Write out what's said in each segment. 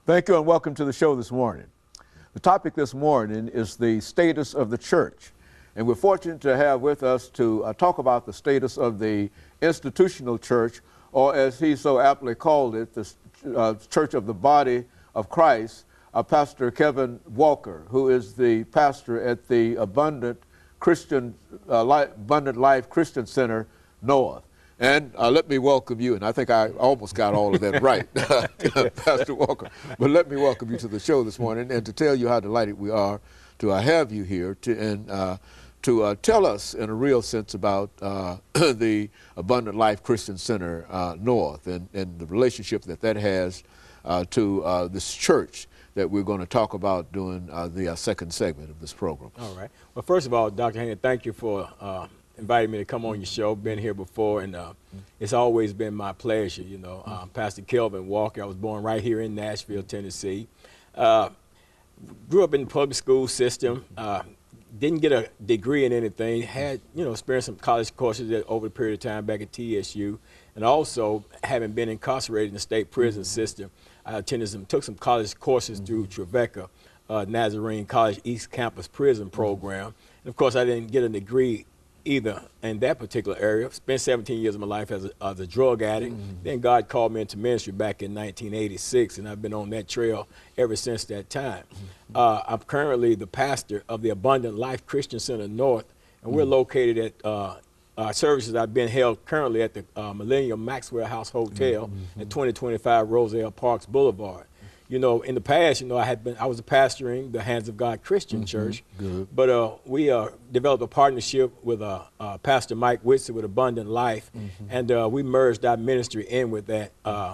Thank you and welcome to the show this morning. The topic this morning is the status of the church. And we're fortunate to have with us to talk about the status of the institutional church, or as he so aptly called it, the church of the body of Christ, Pastor KWalker, who is the pastor at the Abundant Life Christian Center North. And let me welcome you, and I think I almost got all of that right, Pastor Walker. But let me welcome you to the show this morning and to tell you how delighted we are to have you here to tell us in a real sense about the Abundant Life Christian Center North and the relationship that has to this church that we're going to talk about during the second segment of this program. All right. Well, first of all, Dr. Haney, thank you for invited me to come on your show. Been here before, and it's always been my pleasure. You know, Pastor KWalker. I was born right here in Nashville, Tennessee. Grew up in the public school system. Didn't get a degree in anything. Had experienced some college courses over the period of time back at TSU, and also having been incarcerated in the state prison system, I took some college courses through Trevecca Nazarene College East Campus Prison Program, and of course I didn't get a degree either in that particular area. Spent 17 years of my life as a drug addict. Then God called me into ministry back in 1986, and I've been on that trail ever since that time. I'm currently the pastor of the Abundant Life Christian Center North, and we're located at our services are being held currently at the Millennium Maxwell House Hotel at 2025 Roselle Parks Boulevard. You know, in the past, I was pastoring the Hands of God Christian Church, but we developed a partnership with Pastor Mike Whitson with Abundant Life, and we merged our ministry in with that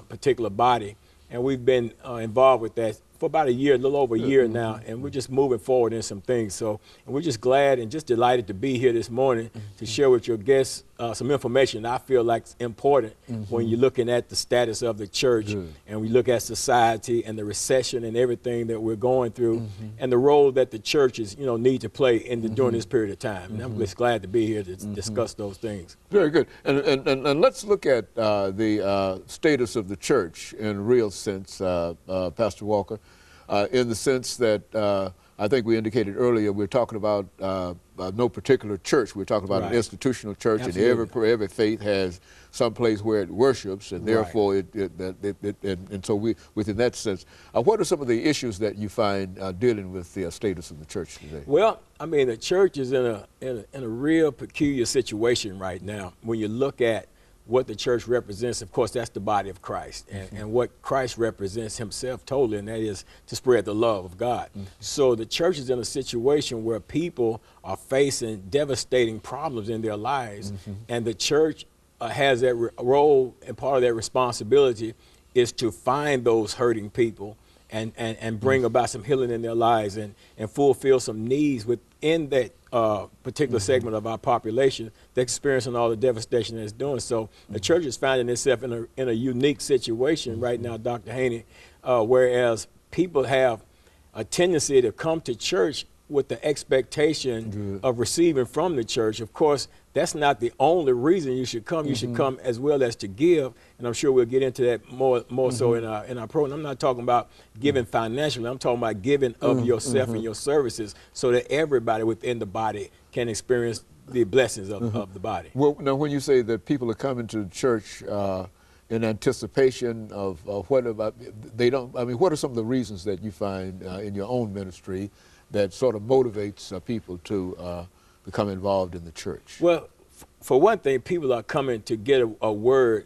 particular body, and we've been involved with that for about a year, a little over a year now, and we're just moving forward in some things. So we're just glad and just delighted to be here this morning to share with your guests some information I feel like is important when you're looking at the status of the church and we look at society and the recession and everything that we're going through and the role that the churches need to play during this period of time. And I'm just glad to be here to discuss those things. Very good. And let's look at the status of the church in a real sense, Pastor Walker, in the sense that I think we indicated earlier, we're talking about no particular church. We're talking about an institutional church, and every faith has some place where it worships, and therefore, and so within that sense, what are some of the issues that you find dealing with the status of the church today? Well, I mean, the church is in a real peculiar situation right now. When you look at what the church represents, of course, that's the body of Christ, and what Christ represents himself totally, and that is to spread the love of God. So the church is in a situation where people are facing devastating problems in their lives, and the church has that role, and part of that responsibility is to find those hurting people and bring about some healing in their lives and fulfill some needs within that particular segment of our population that's experiencing all the devastation that it's doing. So the church is finding itself in a unique situation right now, Dr. Haney, whereas people have a tendency to come to church with the expectation of receiving from the church. Of course, that's not the only reason you should come. You should come as well as to give, and I'm sure we'll get into that more so in our program. I'm not talking about giving financially. I'm talking about giving of yourself and your services so that everybody within the body can experience the blessings of the body. Well, now, when you say that people are coming to the church in anticipation of what about what are some of the reasons that you find in your own ministry that sort of motivates people to become involved in the church? Well, for one thing, people are coming to get a word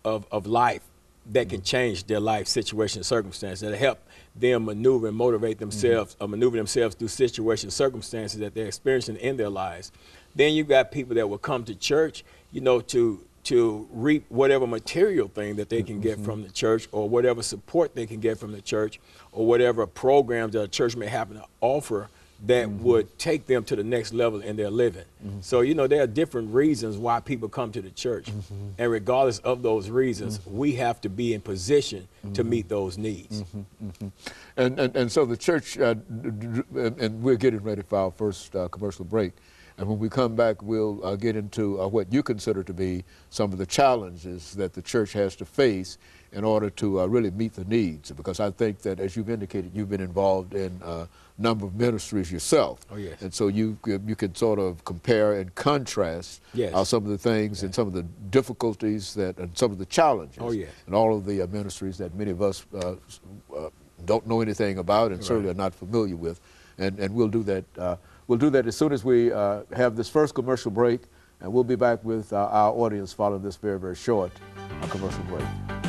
of life that can change their life situation, circumstances, that help them maneuver and motivate themselves, or maneuver themselves through situations, circumstances that they're experiencing in their lives. Then you've got people that will come to church, to reap whatever material thing that they can get from the church, or whatever support they can get from the church, or whatever programs that a church may happen to offer that would take them to the next level in their living. So, there are different reasons why people come to the church. And regardless of those reasons, we have to be in position to meet those needs. And so the church, and we're getting ready for our first commercial break, And when we come back, we'll get into what you consider to be some of the challenges that the church has to face in order to really meet the needs. Because I think that, as you've indicated, you've been involved in a number of ministries yourself. Oh, yes. And so you can sort of compare and contrast Yes. some of the things and some of the difficulties and some of the challenges Oh, yes. and all of the ministries that many of us don't know anything about and certainly are not familiar with. And we'll do that. We'll do that as soon as we have this first commercial break, and we'll be back with our audience following this very, very short commercial break.